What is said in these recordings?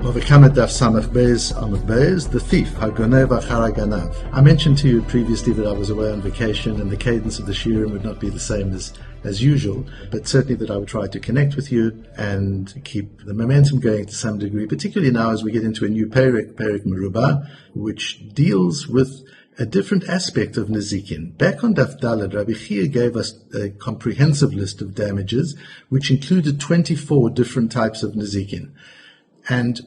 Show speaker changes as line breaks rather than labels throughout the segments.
Bava Kamma Daf Samach Beis Amud Beis, the thief, הגונב אחר הגנב. I mentioned to you previously that I was away on vacation and the cadence of the shiurim would not be the same as usual, but certainly that I would try to connect with you and keep the momentum going to some degree, particularly now as we get into a new Perek Merubah, which deals with a different aspect of Nezikin. Back on Daf Daled, Rabbi Chia gave us a comprehensive list of damages, which included 24 different types of Nezikin. And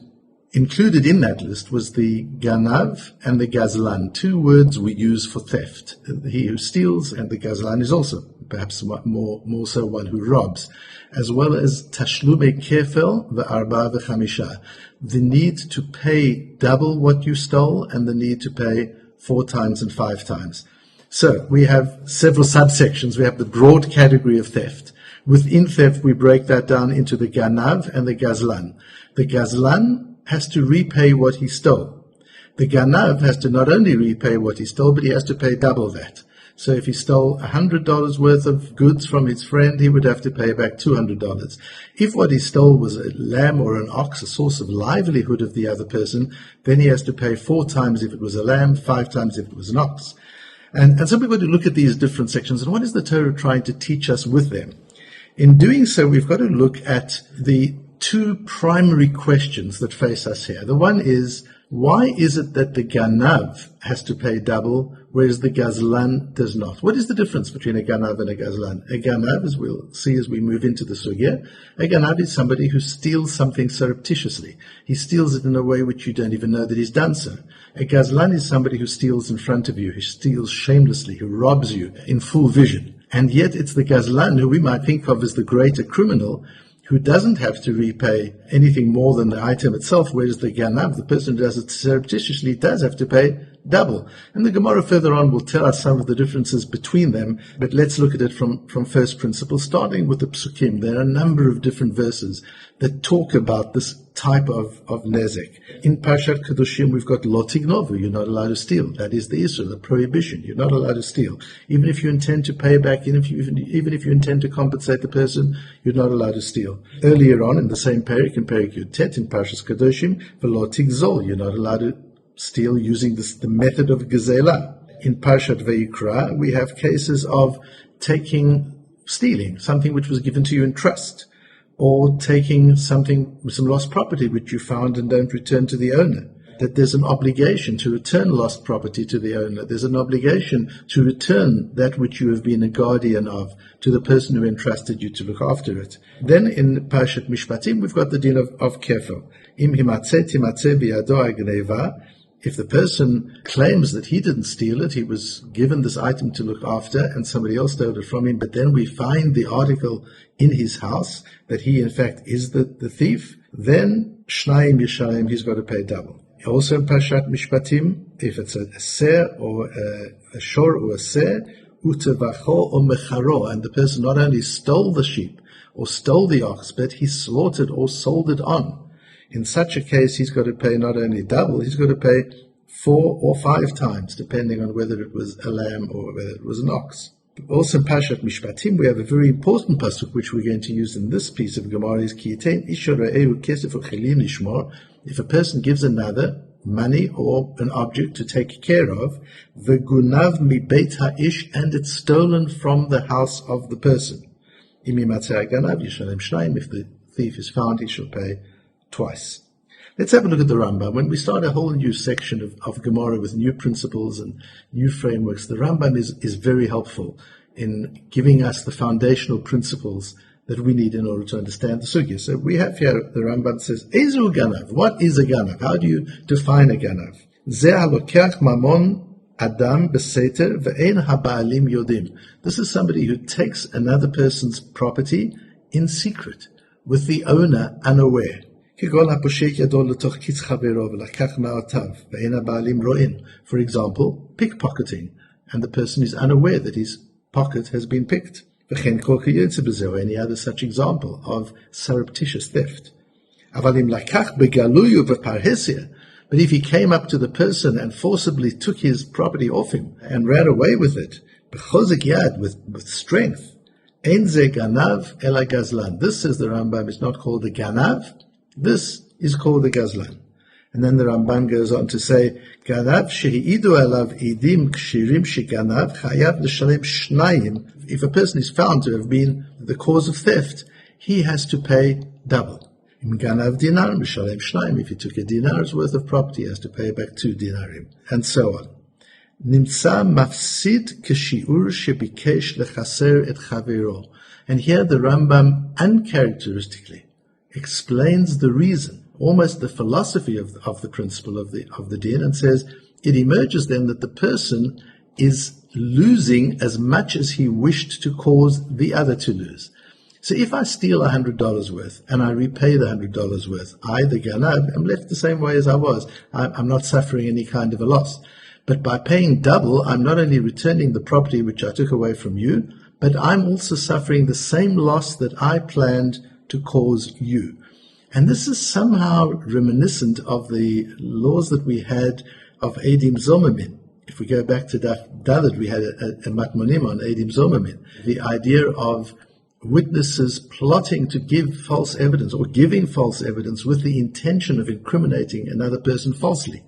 included in that list was the ganav and the gazlan, two words we use for theft. He who steals, and the gazlan is also perhaps more so one who robs, as well as tashlume kefel ve'arba ve'chamisha, the need to pay double what you stole and the need to pay 4 times and 5 times. So we have several subsections. We have the broad category of theft. Within theft, we break that down into the ganav and the gazlan. The gazlan has to repay what he stole. The ganav has to not only repay what he stole, but he has to pay double that. So if he stole $100 worth of goods from his friend, he would have to pay back $200. If what he stole was a lamb or an ox, a source of livelihood of the other person, then he has to pay 4 times if it was a lamb, 5 times if it was an ox. And so we've got to look at these different sections, and what is the Torah trying to teach us with them? In doing so, we've got to look at the 2 primary questions that face us here. The one is, why is it that the ganav has to pay double, whereas the gazlan does not? What is the difference between a ganav and a gazlan? A ganav, as we'll see as we move into the sugya, a ganav is somebody who steals something surreptitiously. He steals it in a way which you don't even know that he's done so. A gazlan is somebody who steals in front of you, who steals shamelessly, who robs you in full vision. And yet it's the gazlan who we might think of as the greater criminal, who doesn't have to repay anything more than the item itself, whereas the ganav, the person who does it surreptitiously, does have to pay double. And the Gemara further on will tell us some of the differences between them, but let's look at it from first principles, starting with the psukim. There are a number of different verses that talk about this type of nezek. In Parshat Kedoshim, we've got lo tignovu, you're not allowed to steal. That is the issue, the prohibition. You're not allowed to steal. Even if you intend to pay back, even if you intend to compensate the person, you're not allowed to steal. Earlier on in the same Perek, in Perek Yutet, in Parshat Kedoshim, v'lo tigzol, you're not allowed to steal using the method of gezela. In Parshat Vayikra, we have cases of stealing something which was given to you in trust, or taking some lost property which you found and don't return to the owner. That there's an obligation to return lost property to the owner. There's an obligation to return that which you have been a guardian of to the person who entrusted you to look after it. Then in Parshat Mishpatim, we've got the din of kefel. Im himatzeh timatzeh biyado hagneva. If the person claims that he didn't steal it, he was given this item to look after and somebody else stole it from him, but then we find the article in his house that he in fact is the thief, then shnayim yishalim, he's got to pay double. Also in Parshat Mishpatim, if it's a ser or a shor or a ser, utevacho or mecharo, and the person not only stole the sheep or stole the ox, but he slaughtered or sold it on. In such a case, he's got to pay not only double, he's got to pay 4 or 5 times, depending on whether it was a lamb or whether it was an ox. Also in Parshat Mishpatim, we have a very important pasuk which we're going to use in this piece of Gemara is Ki yitein ish re'ehu kesef u'chelim lishmor. If a person gives another money or an object to take care of, v'gunav mi beit ha'ish, and it's stolen from the house of the person. Im yimatzeh haganav yishalem shnayim. If the thief is found, he shall pay twice. Let's have a look at the Rambam. When we start a whole new section of Gemara with new principles and new frameworks, the Rambam is very helpful in giving us the foundational principles that we need in order to understand the sugya. So we have here, the Rambam says, Ezu ganav. What is a ganav? How do you define a ganav? Ze halokeach mamon adam beseter ve'en haba'alim yodim. This is somebody who takes another person's property in secret, with the owner unaware. For example, pickpocketing, and the person is unaware that his pocket has been picked. Or any other such example of surreptitious theft. But if he came up to the person and forcibly took his property off him and ran away with it, with strength, this, says the Rambam, is not called a ganav. This is called a gazlan. And then the Ramban goes on to say, Ganav shehi'idu alav idim kshirim sheganav chayav l'shalem shnayim. If a person is found to have been the cause of theft, he has to pay double. Im ganav dinar m'shalem shnayim. If he took a dinar's worth of property, he has to pay back 2 dinarim, and so on. Nimtza mafsid kshiur shebikesh lechaser et chavero. And here the Rambam uncharacteristically explains the reason, almost the philosophy of the principle of the din, and says it emerges then that the person is losing as much as he wished to cause the other to lose. So if I steal $100 worth and I repay the $100 worth, I, the ganab, am left the same way as I was. I'm not suffering any kind of a loss. But by paying double, I'm not only returning the property which I took away from you, but I'm also suffering the same loss that I planned to cause you. And this is somehow reminiscent of the laws that we had of Edim Zomamin. If we go back to Daf Dalet, we had a Matmonim on Edim Zomamin. The idea of witnesses plotting to give false evidence or giving false evidence with the intention of incriminating another person falsely.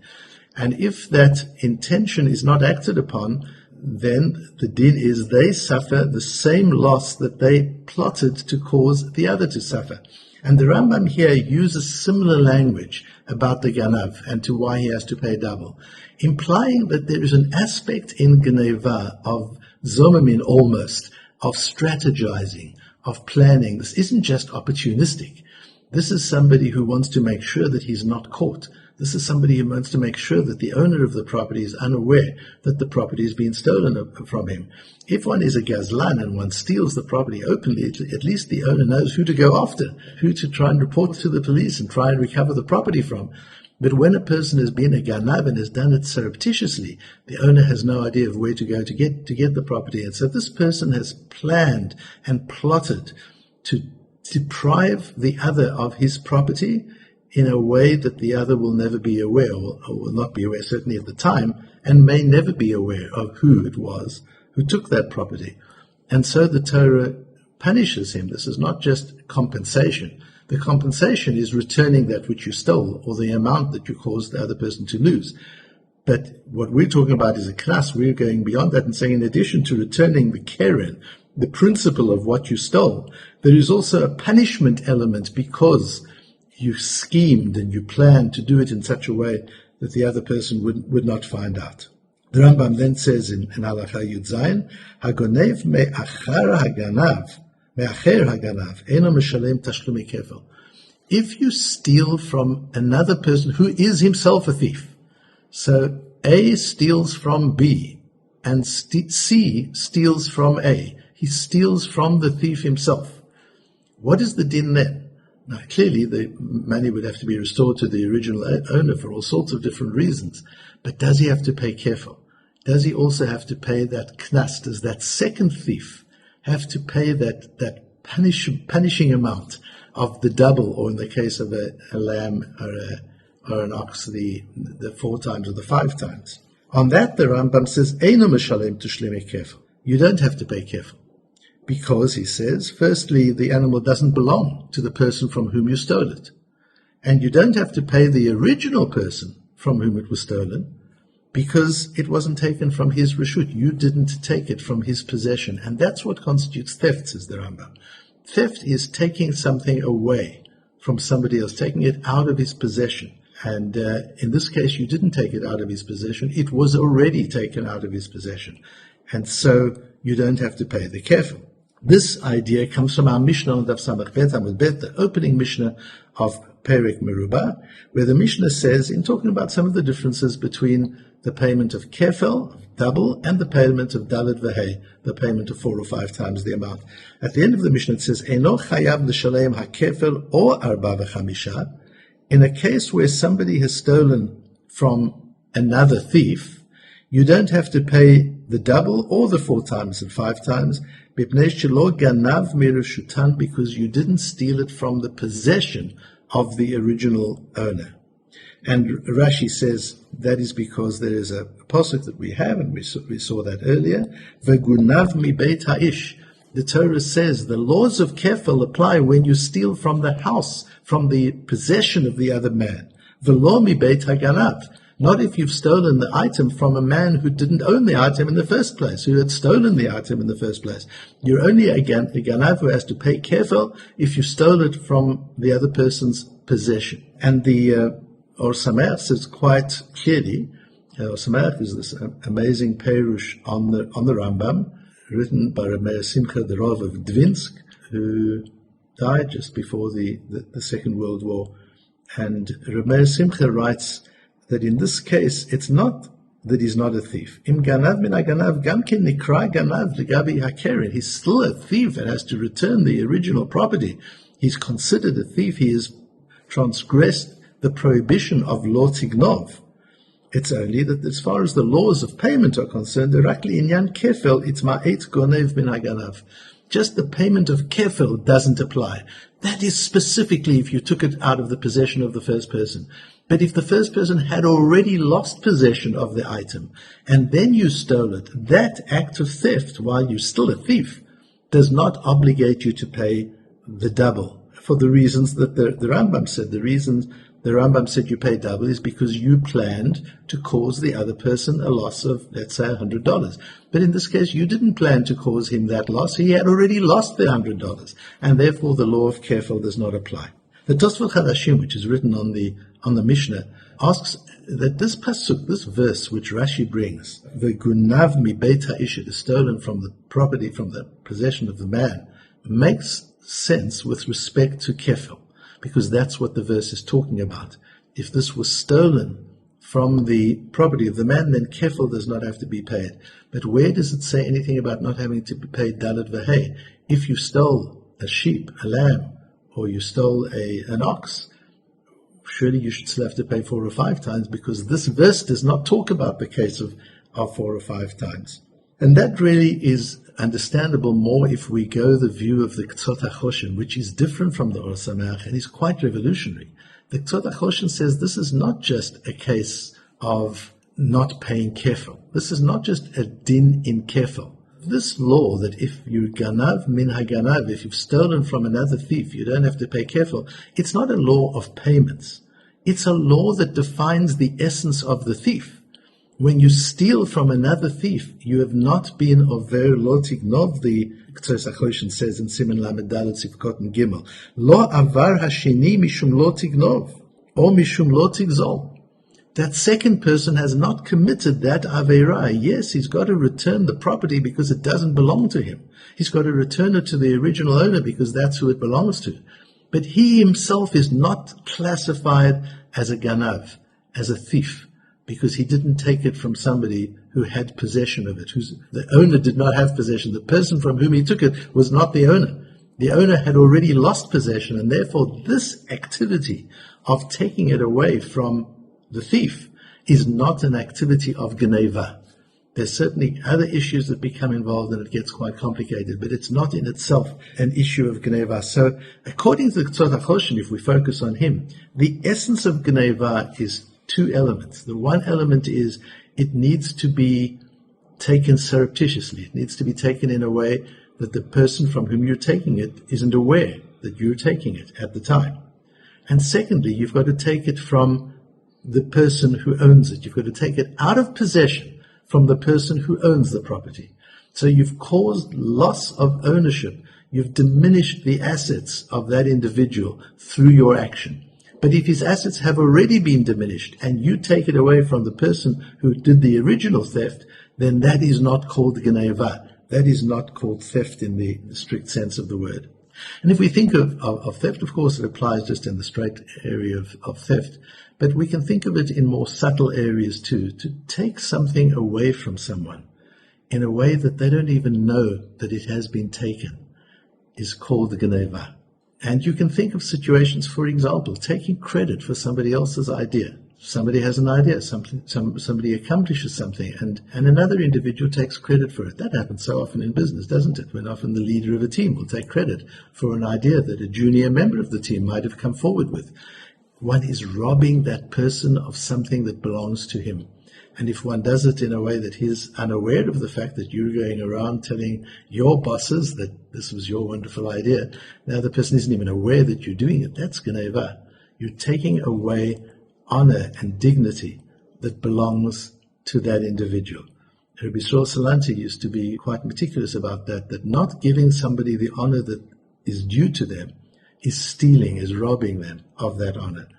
And if that intention is not acted upon, then the din is they suffer the same loss that they plotted to cause the other to suffer. And the Rambam here uses similar language about the ganav and to why he has to pay double, implying that there is an aspect in Geneva of zomamin almost, of strategizing, of planning. This isn't just opportunistic. This is somebody who wants to make sure that he's not caught. This is somebody who wants to make sure that the owner of the property is unaware that the property is being stolen from him. If one is a gazlan and one steals the property openly, at least the owner knows who to go after, who to try and report to the police and try and recover the property from. But when a person has been a ganav and has done it surreptitiously, the owner has no idea of where to go to get the property. And so this person has planned and plotted to deprive the other of his property in a way that the other will never be aware, or will not be aware, certainly at the time, and may never be aware of who it was who took that property. And so the Torah punishes him. This is not just compensation. The compensation is returning that which you stole, or the amount that you caused the other person to lose. But what we're talking about is a knas. We're going beyond that and saying, in addition to returning the keren, the principle of what you stole, there is also a punishment element because you schemed and you planned to do it in such a way that the other person would not find out. The Rambam then says in Halacha Yud Zayin, Hagonev me'acher haganav, eno meshalem tashlumi kefel. If you steal from another person who is himself a thief, so A steals from B and C steals from A, he steals from the thief himself. What is the din then? Now, clearly, the money would have to be restored to the original owner for all sorts of different reasons. But does he have to pay kefil? Does he also have to pay that knas? Does that second thief have to pay that punishing amount of the double, or in the case of a lamb or an ox, the 4 times or the 5 times? On that, the Rambam says, Eino meshalem tushlimi kefil. You don't have to pay kefil. Because, he says, firstly, the animal doesn't belong to the person from whom you stole it. And you don't have to pay the original person from whom it was stolen, because it wasn't taken from his reshut. You didn't take it from his possession. And that's what constitutes theft, says the Rambam. Theft is taking something away from somebody else, taking it out of his possession. And in this case, you didn't take it out of his possession. It was already taken out of his possession. And so you don't have to pay the kefil. This idea comes from our Mishnah on Daf Samach Bet Amud Bet, the opening Mishnah of Perek Merubah, where the Mishnah says, in talking about some of the differences between the payment of kefel, double, and the payment of dalet v'hei, the payment of 4 or 5 times the amount. At the end of the Mishnah it says, Eno chayav l'shalem hakefel or arba v'chamisha. In a case where somebody has stolen from another thief, you don't have to pay the double or the 4 times and 5 times, because you didn't steal it from the possession of the original owner. And Rashi says that is because there is a pasuk that we have, and we saw that earlier, Vegunav mi beit ha'ish. The Torah says the laws of kefil apply when you steal from the house, from the possession of the other man. V'lo mi beit haganav. Not if you've stolen the item from a man who didn't own the item in the first place, who had stolen the item in the first place. You're only a ganav who has to pay kefil if you stole it from the other person's possession. And the Or Sameach says quite clearly, Or Sameach is this amazing perush on the Rambam, written by Rabbi Simcha, the Rav of Dvinsk, who died just before the Second World War. And Rabbi Simcha writes that in this case, it's not that he's not a thief. Im ganav min haganav gam ken nikra ganav legabi hakeren. He's still a thief and has to return the original property. He's considered a thief. He has transgressed the prohibition of lo tignov. It's only that as far as the laws of payment are concerned, directly inyan kefil, it's ma'et gonev min haganav. Just the payment of kefil doesn't apply. That is specifically if you took it out of the possession of the first person. But if the first person had already lost possession of the item and then you stole it, that act of theft, while you're still a thief, does not obligate you to pay the double. For the reasons that the Rambam said. The reasons the Rambam said you pay double is because you planned to cause the other person a loss of, let's say, $100. But in this case, you didn't plan to cause him that loss. He had already lost the $100. And therefore, the law of kefil does not apply. The Tosfot Chadashim, which is written on the Mishnah, asks that this pasuk, this verse which Rashi brings, the gunav mi beit ha'isha, is stolen from the property, from the possession of the man, makes sense with respect to kefil, because that's what the verse is talking about. If this was stolen from the property of the man, then kefil does not have to be paid. But where does it say anything about not having to be paid dalet v'hei? If you stole a sheep, a lamb, or you stole an ox, surely you should still have to pay 4 or 5 times, because this verse does not talk about the case of 4 or 5 times. And that really is understandable more if we go the view of the K'tzot HaChoshen, which is different from the Or Sameach and is quite revolutionary. The K'tzot HaChoshen says this is not just a case of not paying kefil. This is not just a din in kefil. This law that if you ganav min haganav, if you've stolen from another thief, you don't have to pay kefil, it's not a law of payments. It's a law that defines the essence of the thief. When you steal from another thief, you have not been over lo tignov, the K'tzos HaChoshen says in Siman Lamed Dalet Sivkot and Gimel, lo avar hashini mishum lo tignov, or mishum lo tigzol. That second person has not committed that Aveirah. Yes, he's got to return the property because it doesn't belong to him. He's got to return it to the original owner because that's who it belongs to. But he himself is not classified as a ganav, as a thief, because he didn't take it from somebody who had possession of it. The owner did not have possession. The person from whom he took it was not the owner. The owner had already lost possession, and therefore this activity of taking it away from the thief is not an activity of geneva. There's certainly other issues that become involved and it gets quite complicated, but it's not in itself an issue of geneva. So according to the K'tzot HaChoshen, if we focus on him, the essence of geneva is 2 elements. The one element is it needs to be taken surreptitiously. It needs to be taken in a way that the person from whom you're taking it isn't aware that you're taking it at the time. And secondly, you've got to take it from the person who owns it. You've got to take it out of possession from the person who owns the property. So you've caused loss of ownership. You've diminished the assets of that individual through your action. But if his assets have already been diminished and you take it away from the person who did the original theft, then that is not called geneva. That is not called theft in the strict sense of the word. And if we think of theft, of course, it applies just in the straight area of theft. But we can think of it in more subtle areas too. To take something away from someone in a way that they don't even know that it has been taken is called the geneva. And you can think of situations, for example, taking credit for somebody else's idea. Somebody has an idea, somebody accomplishes something, and another individual takes credit for it. That happens so often in business, doesn't it? When often the leader of a team will take credit for an idea that a junior member of the team might have come forward with. One is robbing that person of something that belongs to him. And if one does it in a way that he's unaware of the fact that you're going around telling your bosses that this was your wonderful idea, now the person isn't even aware that you're doing it, that's ganeva. You're taking away honor and dignity that belongs to that individual. Rabbi Yisrael Salanter used to be quite meticulous about that not giving somebody the honor that is due to them is stealing, is robbing them of that honor.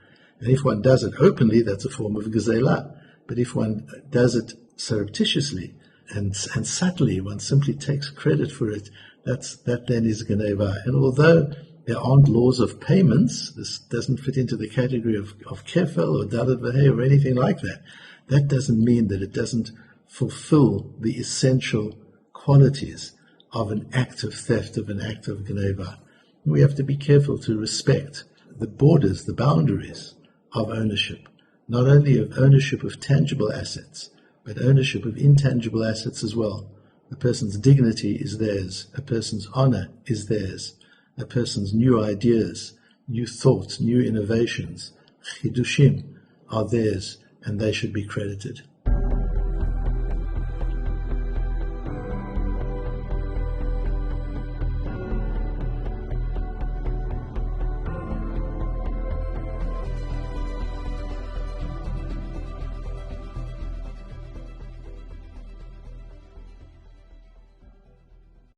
And if one does it openly, that's a form of gezeilah. But if one does it surreptitiously and subtly, one simply takes credit for it, that then is ganeva. And although there aren't laws of payments, this doesn't fit into the category of kefel or dalet v'hei or anything like that. That doesn't mean that it doesn't fulfill the essential qualities of an act of theft, of an act of ganeva. We have to be careful to respect the borders, the boundaries of ownership. Not only of ownership of tangible assets, but ownership of intangible assets as well. A person's dignity is theirs. A person's honor is theirs. A person's new ideas, new thoughts, new innovations, chidushim, are theirs, and they should be credited.